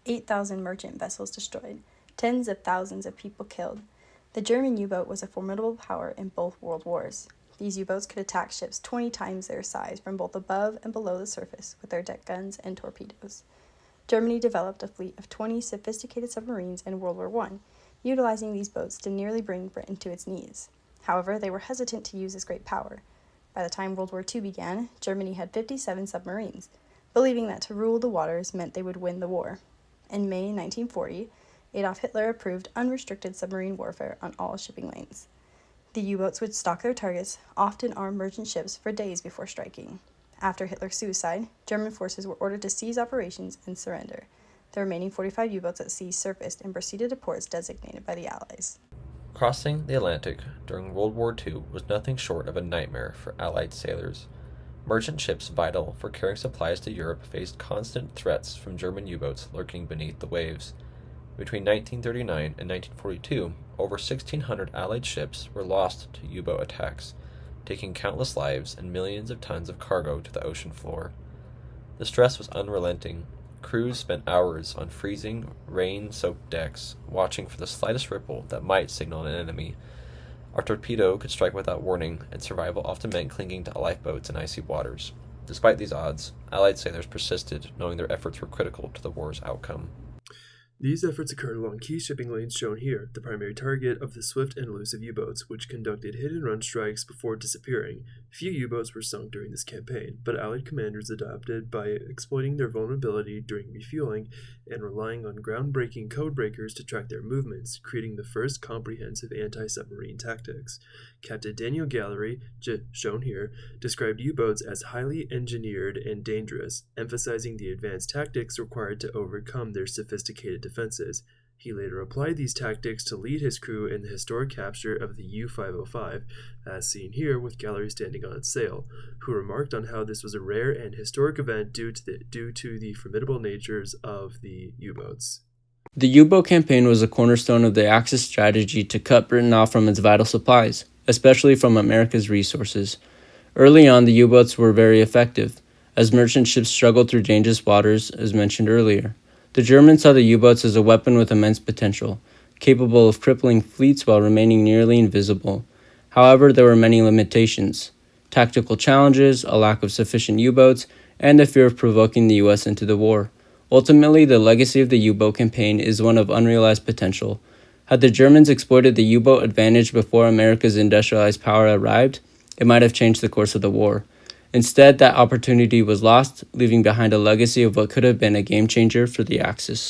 8,000 merchant vessels destroyed, tens of thousands of people killed. The German U-boat was a formidable power in both world wars. These U-boats could attack ships 20 times their size from both above and below the surface with their deck guns and torpedoes. Germany developed a fleet of 20 sophisticated submarines in World War I, utilizing these boats to nearly bring Britain to its knees. However, they were hesitant to use this great power. By the time World War II began, Germany had 57 submarines, believing that to rule the waters meant they would win the war. In May 1940, Adolf Hitler approved unrestricted submarine warfare on all shipping lanes. The U-boats would stalk their targets, often armed merchant ships, for days before striking. After Hitler's suicide, German forces were ordered to cease operations and surrender. The remaining 45 U-boats at sea surfaced and proceeded to ports designated by the Allies. Crossing the Atlantic during World War II was nothing short of a nightmare for Allied sailors. Merchant ships vital for carrying supplies to Europe faced constant threats from German U-boats lurking beneath the waves. Between 1939 and 1942, over 1,600 Allied ships were lost to U-boat attacks, taking countless lives and millions of tons of cargo to the ocean floor. The stress was unrelenting. Crews spent hours on freezing, rain-soaked decks, watching for the slightest ripple that might signal an enemy. A torpedo could strike without warning, and survival often meant clinging to lifeboats in icy waters. Despite these odds, Allied sailors persisted, knowing their efforts were critical to the war's outcome. These efforts occurred along key shipping lanes shown here, the primary target of the swift and elusive U-boats, which conducted hit-and-run strikes before disappearing. Few U-boats were sunk during this campaign, but Allied commanders adapted by exploiting their vulnerability during refueling and relying on groundbreaking code breakers to track their movements, creating the first comprehensive anti-submarine tactics. Captain Daniel Gallery, shown here, described U-boats as highly engineered and dangerous, emphasizing the advanced tactics required to overcome their sophisticated defenses. He later applied these tactics to lead his crew in the historic capture of the U-505, as seen here with Gallery standing on its sail, who remarked on how this was a rare and historic event due to the formidable natures of the U-boats. The U-boat campaign was a cornerstone of the Axis strategy to cut Britain off from its vital supplies, especially from America's resources. Early on, the U-boats were very effective, as merchant ships struggled through dangerous waters, as mentioned earlier. The Germans saw the U-boats as a weapon with immense potential, capable of crippling fleets while remaining nearly invisible. However, there were many limitations: tactical challenges, a lack of sufficient U-boats, and the fear of provoking the U.S. into the war. Ultimately, the legacy of the U-boat campaign is one of unrealized potential. Had the Germans exploited the U-boat advantage before America's industrialized power arrived, it might have changed the course of the war. Instead, that opportunity was lost, leaving behind a legacy of what could have been a game changer for the Axis.